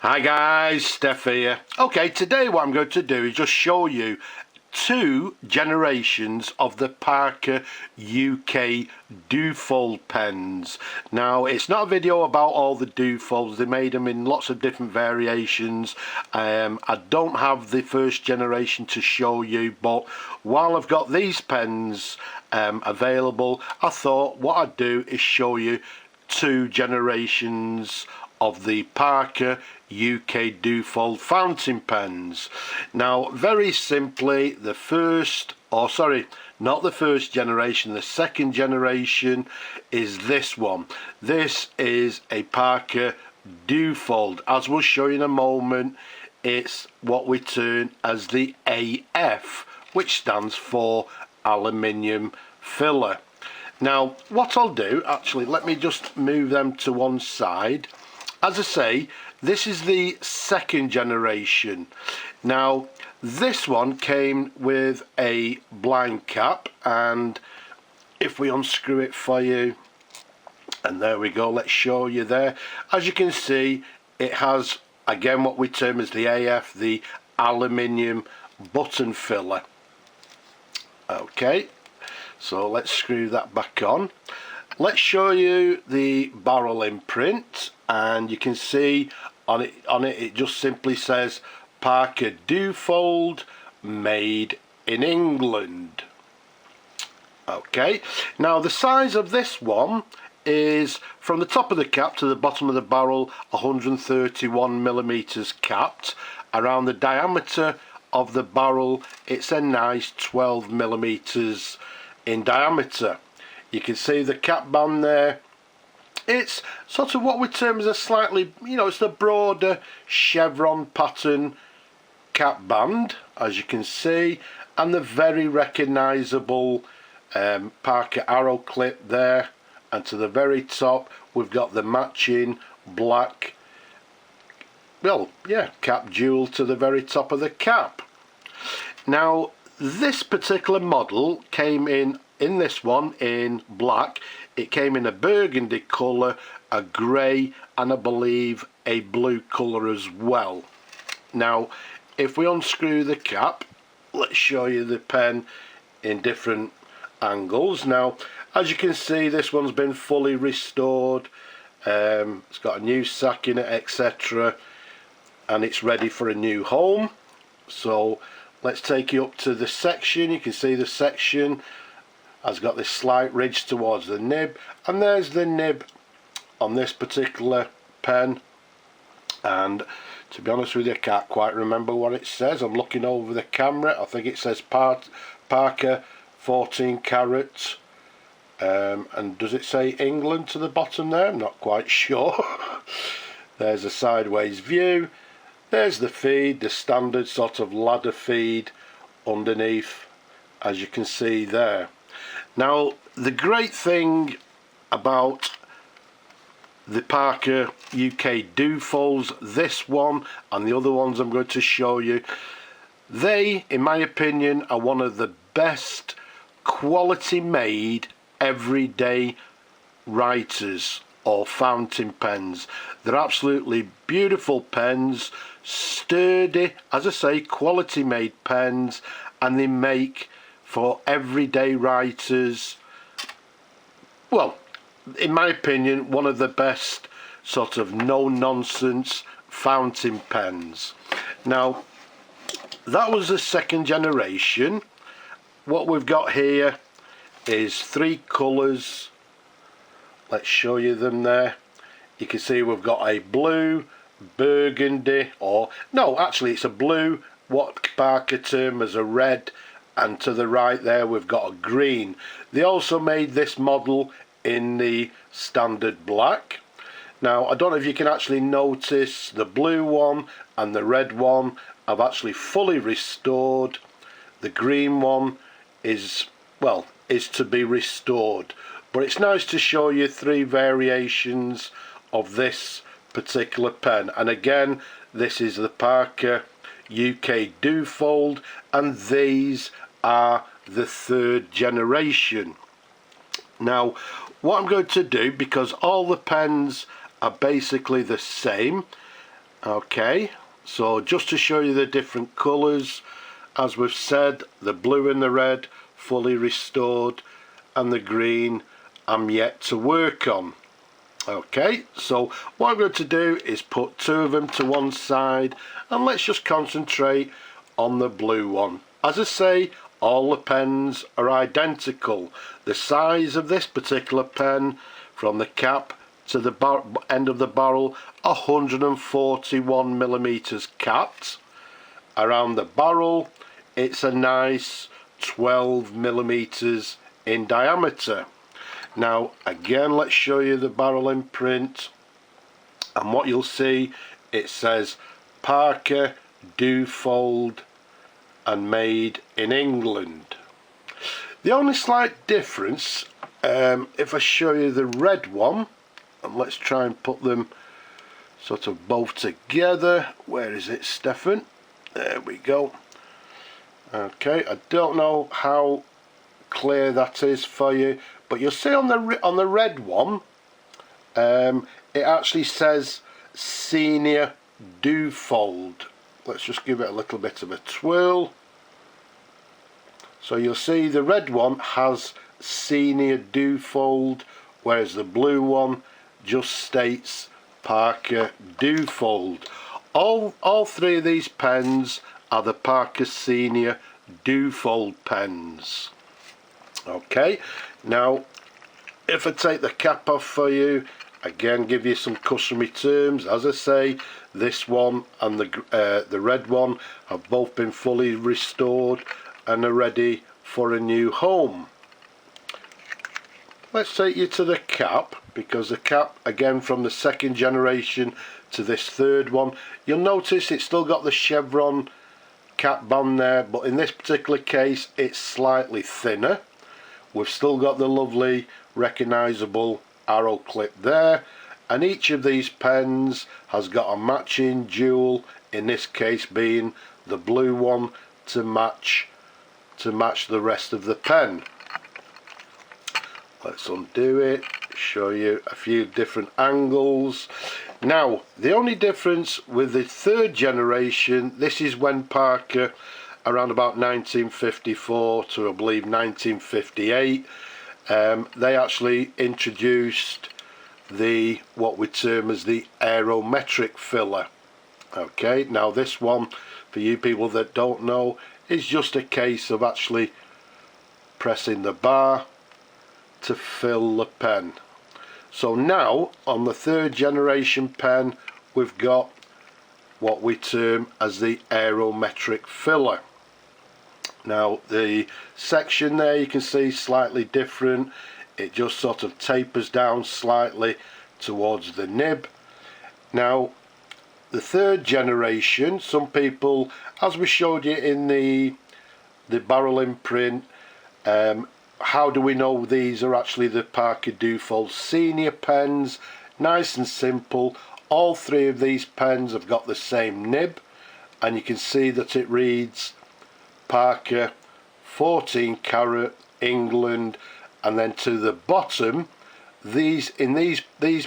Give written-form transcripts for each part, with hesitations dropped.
Hi guys, Steph here. Okay, today what I'm going to do is just show you two generations of the Parker UK Duofold pens. Now, it's not a video about all the Duofolds. They made them in lots of different variations. I don't have the first generation to show you, but while I've got these pens available, I thought what I'd do is show you two generations of the Parker UK Duofold fountain pens. Now, very simply, the second generation is this one. This is a Parker Duofold. As we'll show you in a moment, it's what we term as the AF, which stands for aluminium filler. Now, what I'll do, actually, let me just move them to one side. As I say, this is the second generation. Now, this one came with a blind cap, and if we unscrew it for you, and there we go, let's show you there. As you can see, it has, again, what we term as the AF, the aluminium button filler. Okay, so let's screw that back on. Let's show you the barrel imprint, and you can see on it it just simply says Parker Duofold, made in England. Okay, now the size of this one is from the top of the cap to the bottom of the barrel 131 millimeters capped. Around the diameter of the barrel, it's a nice 12 millimeters in diameter. You can see the cap band there. It's sort of what we term as a slightly, it's the broader chevron pattern cap band, as you can see, and the very recognisable Parker arrow clip there. And to the very top, we've got the matching black, cap jewel to the very top of the cap. Now, this particular model came in this one in black. It came in a burgundy colour, a grey, and I believe a blue colour as well. Now, if we unscrew the cap, let's show you the pen in different angles. Now, as you can see, this one's been fully restored. It's got a new sack in it, etc., and it's ready for a new home. So let's take you up to the section. You can see the section has got this slight ridge towards the nib, and there's the nib on this particular pen. And to be honest with you, I can't quite remember what it says. I'm looking over the camera. I think it says Parker 14 carat, and does it say England to the bottom there? I'm not quite sure. There's a sideways view. There's the feed, the standard sort of ladder feed underneath, as you can see there. Now, the great thing about the Parker UK Duofolds, this one and the other ones I'm going to show you, they, in my opinion, are one of the best quality made everyday writers or fountain pens. They're absolutely beautiful pens, sturdy, as I say, quality made pens, and they make for everyday writers, well, in my opinion, one of the best sort of no-nonsense fountain pens. Now, that was the second generation. What we've got here is three colours. Let's show you them there. You can see we've got a blue, burgundy, or no, actually it's a blue, what Parker term as a red, and to the right there we've got a green. They also made this model in the standard black. Now, I don't know if you can actually notice the blue one and the red one I've actually fully restored. The green one is to be restored. But it's nice to show you three variations of this particular pen. And again, this is the Parker UK Duofold, and these are the third generation. Now, what I'm going to do, because all the pens are basically the same, Okay, so just to show you the different colours, as we've said, the blue and the red fully restored, and the green I'm yet to work on. Okay, so what I'm going to do is put two of them to one side, and let's just concentrate on the blue one. As I say, all the pens are identical. The size of this particular pen, from the cap to the end of the barrel, 141 millimeters capped. Around the barrel, it's a nice 12 millimeters in diameter. Now again, let's show you the barrel imprint, and what you'll see, it says Parker Duofold and made in England. The only slight difference, if I show you the red one, and let's try and put them sort of both together. Where is it, Stefan? There we go. Okay, I don't know how clear that is for you, but you'll see on the red one, it actually says Senior Duofold. Let's just give it a little bit of a twirl. So you'll see the red one has Senior Duofold, whereas the blue one just states Parker Duofold. All three of these pens are the Parker Senior Duofold pens. Okay, now if I take the cap off for you, again give you some customary terms. As I say, this one and the red one have both been fully restored and are ready for a new home. Let's take you to the cap, because the cap, again from the second generation to this third one, you'll notice it's still got the chevron cap band there, but in this particular case it's slightly thinner. We've still got the lovely recognisable arrow clip there, and each of these pens has got a matching jewel, in this case being the blue one, to match the rest of the pen. Let's undo it, show you a few different angles. Now the only difference with the third generation, this is when Parker, around about 1954 to I believe 1958, they actually introduced what we term as the Aerometric filler. Okay, now this one, for you people that don't know, is just a case of actually pressing the bar to fill the pen. So now on the third generation pen, we've got what we term as the Aerometric filler. Now the section there, you can see slightly different. It just sort of tapers down slightly towards the nib. Now the third generation, some people, as we showed you in the barrel imprint, how do we know these are actually the Parker Duofold Senior pens? Nice and simple. All three of these pens have got the same nib, and you can see that it reads Parker 14 carat England, and then to the bottom these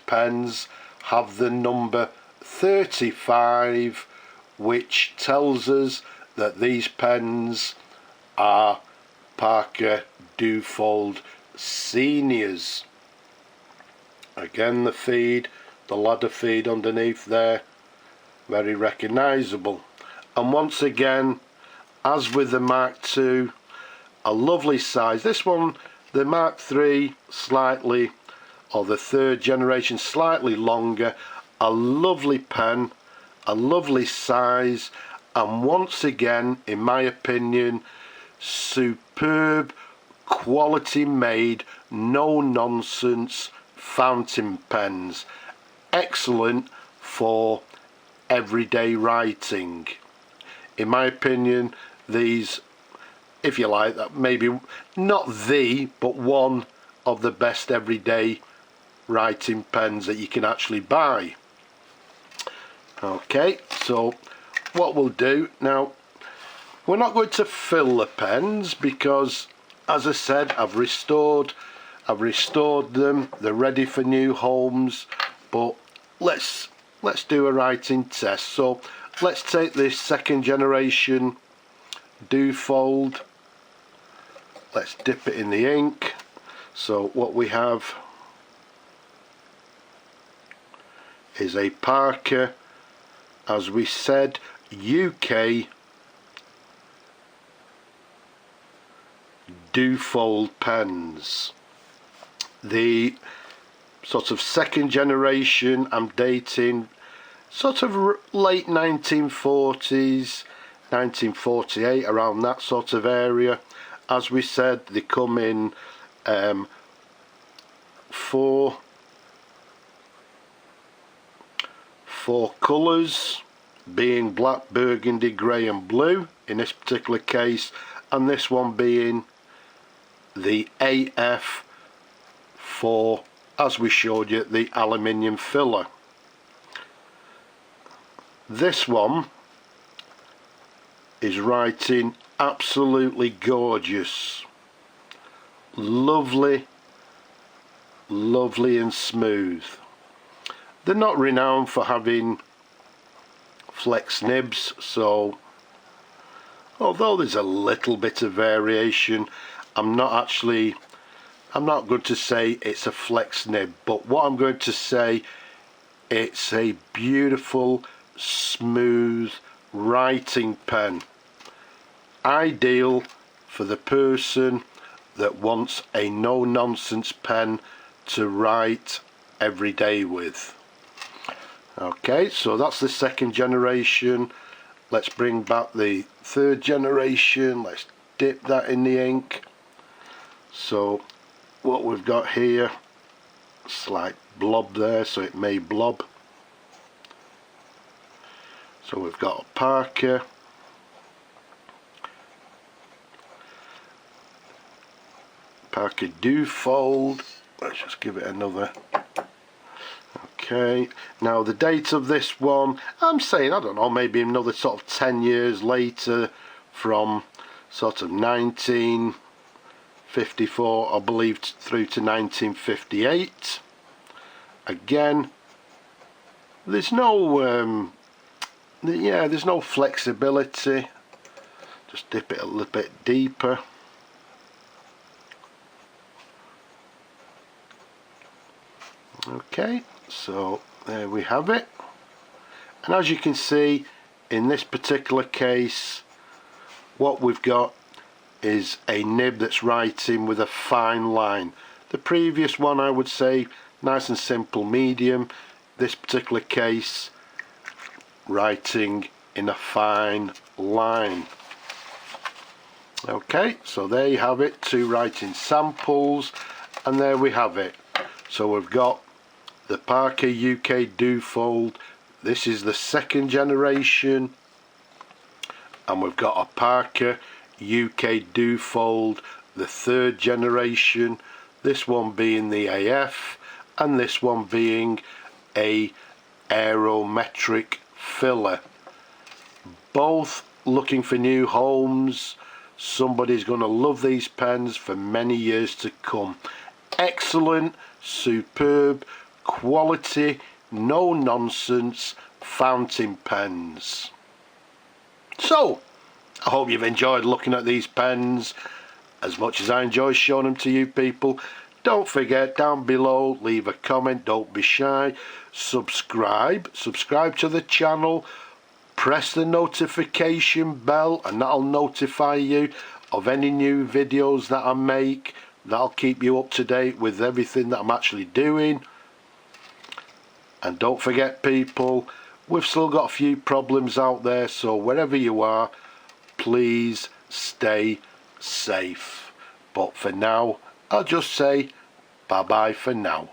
pens have the number 35, which tells us that these pens are Parker Duofold Seniors. Again, the feed, the ladder feed underneath there, very recognisable. And once again, as with the Mark II, a lovely size. This one, the Mark III, slightly, or the third generation, slightly longer. A lovely pen, a lovely size, and once again, in my opinion, superb quality made, no nonsense fountain pens. Excellent for everyday writing. In my opinion, these, if you like, that maybe not the, but one of the best everyday writing pens that you can actually buy. Okay, so what we'll do now, we're not going to fill the pens because, as I said, I've restored them, they're ready for new homes. But let's let's do a writing test. So let's take this second generation Duofold, let's dip it in the ink. So what we have is a Parker, as we said, UK Duofold pens. The sort of second generation, I'm dating sort of late 1940s, 1948, around that sort of area. As we said, they come in four colours, being black, burgundy, grey and blue in this particular case, and this one being the AF for, as we showed you, the aluminium filler. This one is writing absolutely gorgeous, lovely and smooth. They're not renowned for having flex nibs, so although there's a little bit of variation, I'm not going to say it's a flex nib, but what I'm going to say, it's a beautiful, smooth writing pen, ideal for the person that wants a no-nonsense pen to write every day with. Okay, so that's the second generation. Let's bring back the third generation. Let's dip that in the ink. So what we've got here, slight blob there, so it may blob. So we've got a Parker, Duofold. Let's just give it another. Okay, now the date of this one, I'm saying, I don't know, maybe another sort of 10 years later, from sort of 1954, I believe, through to 1958. Again, there's no there's no flexibility. Just dip it a little bit deeper. Okay, so there we have it. And as you can see, in this particular case, what we've got is a nib that's writing with a fine line. The previous one, I would say, nice and simple, medium. This particular case, writing in a fine line. Okay, so there you have it, two writing samples, and there we have it. So we've got the Parker UK Duofold. This is the second generation, and we've got a Parker UK Duofold, the third generation, this one being the AF and this one being a Aerometric filler. Both looking for new homes. Somebody's going to love these pens for many years to come. Excellent, superb, quality, no nonsense fountain pens. So I hope you've enjoyed looking at these pens as much as I enjoy showing them to you people. Don't forget, down below, leave a comment, don't be shy, subscribe to the channel, press the notification bell, and that'll notify you of any new videos that I make. That'll keep you up to date with everything that I'm actually doing. And don't forget people, we've still got a few problems out there, so wherever you are, please stay safe. But for now, I'll just say bye bye for now.